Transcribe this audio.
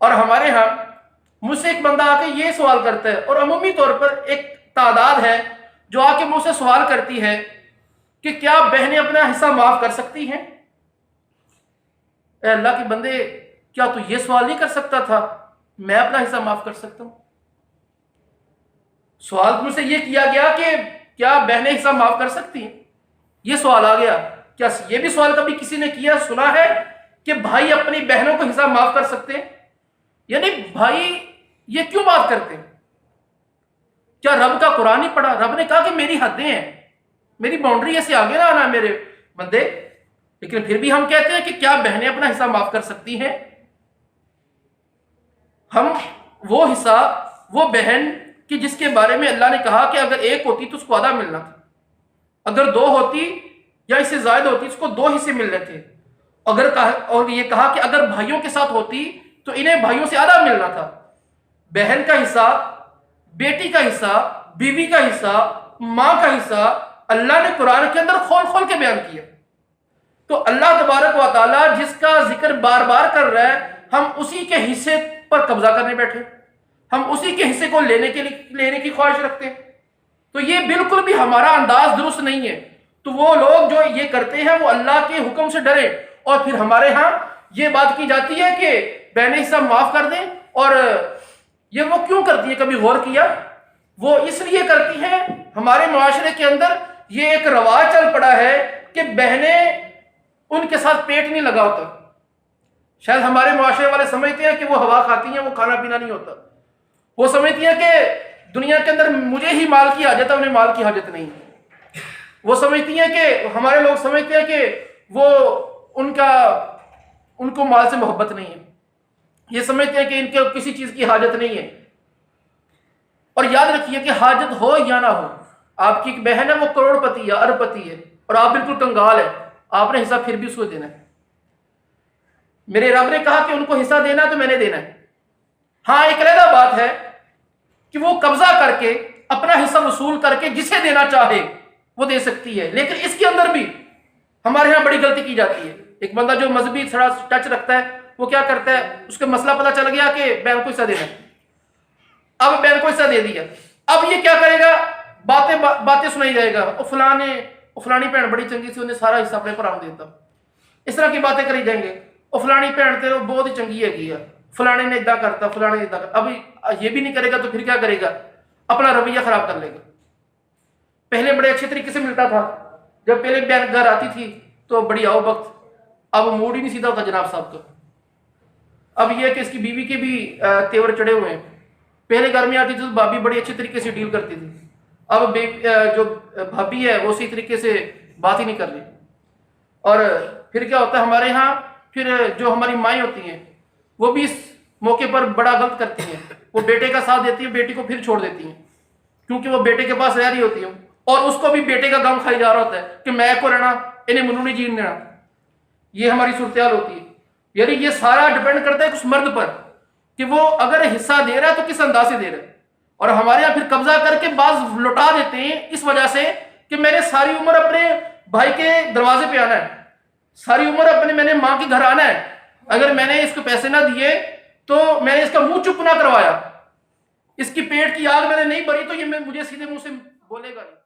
اور ہمارے ہاں مجھ سے ایک بندہ آ کے یہ سوال کرتا ہے، اور عمومی طور پر ایک تعداد ہے جو آ کے مجھ سے سوال کرتی ہے کہ کیا بہنیں اپنا حصہ معاف کر سکتی ہیں؟ اے اللہ کے بندے، کیا تو یہ سوال نہیں کر سکتا تھا میں اپنا حصہ معاف کر سکتا ہوں؟ سوال مجھ سے یہ کیا گیا کہ کیا بہنیں حصہ معاف کر سکتی ہیں، یہ سوال آ گیا۔ کیا یہ بھی سوال کبھی کسی نے کیا، سنا ہے کہ بھائی اپنی بہنوں کو حصہ معاف کر سکتے ہیں؟ یعنی بھائی یہ کیوں بات کرتے ہیں؟ کیا رب کا قرآن نہیں پڑھا؟ رب نے کہا کہ میری حدیں ہیں، میری باؤنڈری ایسے آگے نہ آنا میرے بندے۔ لیکن پھر بھی ہم کہتے ہیں کہ کیا بہنیں اپنا حصہ معاف کر سکتی ہیں؟ ہم وہ حصہ، وہ بہن کہ جس کے بارے میں اللہ نے کہا کہ اگر ایک ہوتی تو اس کو آدھا ملنا تھا، اگر دو ہوتی یا اس سے زائد ہوتی اس کو دو حصے ملنے تھے، اور یہ کہا کہ اگر بھائیوں کے ساتھ ہوتی تو انہیں بھائیوں سے آدھا ملنا تھا۔ بہن کا حصہ، بیٹی کا حصہ، بیوی کا حصہ، ماں کا حصہ اللہ نے قرآن کے اندر کھول کھول کے بیان کیا۔ تو اللہ تبارک و تعالیٰ جس کا ذکر بار بار کر رہا ہے، ہم اسی کے حصے پر قبضہ کرنے بیٹھے، ہم اسی کے حصے کو لینے کی خواہش رکھتے ہیں۔ تو یہ بالکل بھی ہمارا انداز درست نہیں ہے۔ تو وہ لوگ جو یہ کرتے ہیں وہ اللہ کے حکم سے ڈرے، اور پھر ہمارے ہاں یہ بات کی جاتی ہے کہ بہنیں حصہ معاف کر دیں، اور یہ وہ کیوں کرتی ہے؟ کبھی غور کیا؟ وہ اس لیے کرتی ہیں، ہمارے معاشرے کے اندر یہ ایک رواج چل پڑا ہے کہ بہنیں ان کے ساتھ پیٹ نہیں لگا ہوتا۔ شاید ہمارے معاشرے والے سمجھتے ہیں کہ وہ ہوا کھاتی ہیں، وہ کھانا پینا نہیں ہوتا۔ وہ سمجھتی ہیں کہ دنیا کے اندر مجھے ہی مال کی حاجت ہے، انہیں مال کی حاجت نہیں ہے۔ وہ سمجھتی ہیں کہ ہمارے لوگ سمجھتے ہیں کہ وہ ان کو مال سے محبت نہیں ہے، یہ سمجھتے ہیں کہ ان کو کسی چیز کی حاجت نہیں ہے۔ اور یاد رکھیے کہ حاجت ہو یا نہ ہو، آپ کی ایک بہن ہے وہ کروڑ پتی یا ارب پتی ہے، اور آپ بالکل کنگال ہے، آپ نے حصہ پھر بھی اس کو دینا ہے۔ میرے رب نے کہا کہ ان کو حصہ دینا تو میں نے دینا ہے۔ ہاں ایک علیحدہ بات ہے کہ وہ قبضہ کر کے اپنا حصہ وصول کر کے جسے دینا چاہے وہ دے سکتی ہے، لیکن اس کے اندر بھی ہمارے ہاں بڑی غلطی کی جاتی ہے۔ ایک بندہ جو مذہبی تھوڑا ٹچ رکھتا ہے وہ کیا کرتا ہے، اس کا مسئلہ پتہ چل گیا کہ بہن کو حصہ دینا ہے، اب بہن کو حصہ دے دیا، اب یہ کیا کرے گا، باتیں سنائی جائے گا، فلانی بہن بڑی چنگی سی، انہیں سارا حصہ اپنے پر آن دیتا، اس طرح کی باتیں کری جائیں گے۔ فلانی بہن تے بہت ہی چنگی ہے، فلانے نے ادا کرتا، فلانے نے ادا کرتا۔ اب یہ بھی نہیں کرے گا تو پھر کیا کرے گا، اپنا رویہ خراب کر لے گا۔ پہلے بڑے اچھے طریقے سے ملتا تھا، جب پہلے بہن گھر آتی تھی تو بڑی آؤ وقت، اب موڈ ہی نہیں سیدھا ہوتا جناب صاحب کا۔ اب یہ ہے کہ اس کی بیوی کے بھی تیور چڑھے ہوئے ہیں۔ پہلے گھر میں آتی تھی تو بھابھی بڑی اچھی طریقے سے ڈیل کرتی تھی، اب جو بھابھی ہے وہ اسی طریقے سے بات ہی نہیں کر رہی۔ اور پھر کیا ہوتا ہے ہمارے ہاں، پھر جو ہماری مائیں ہوتی ہیں وہ بھی اس موقع پر بڑا غلط کرتی ہیں، وہ بیٹے کا ساتھ دیتی ہیں، بیٹی کو پھر چھوڑ دیتی ہیں، کیونکہ وہ بیٹے کے پاس رہ رہی ہوتی ہیں، اور اس کو بھی بیٹے کا غم کھائی جا رہا ہوتا ہے کہ میں کو رہنا انہیں منو نہیں جین دینا۔ یہ ہماری صورتحال ہوتی ہے۔ یعنی یہ سارا ڈیپینڈ کرتا ہے اس مرد پر کہ وہ اگر حصہ دے رہا ہے تو کس انداز سے دے رہا ہے۔ اور ہمارے یہاں پھر قبضہ کر کے بعض لوٹا دیتے ہیں اس وجہ سے کہ میں نے ساری عمر اپنے بھائی کے دروازے پہ آنا ہے، ساری عمر میں نے ماں کے گھر آنا ہے، اگر میں نے اس کو پیسے نہ دیے تو میں نے اس کا منہ چپ نہ کروایا، اس کی پیٹ کی آگ میں نے نہیں بھری تو یہ مجھے سیدھے منہ سے بولے گا نہیں۔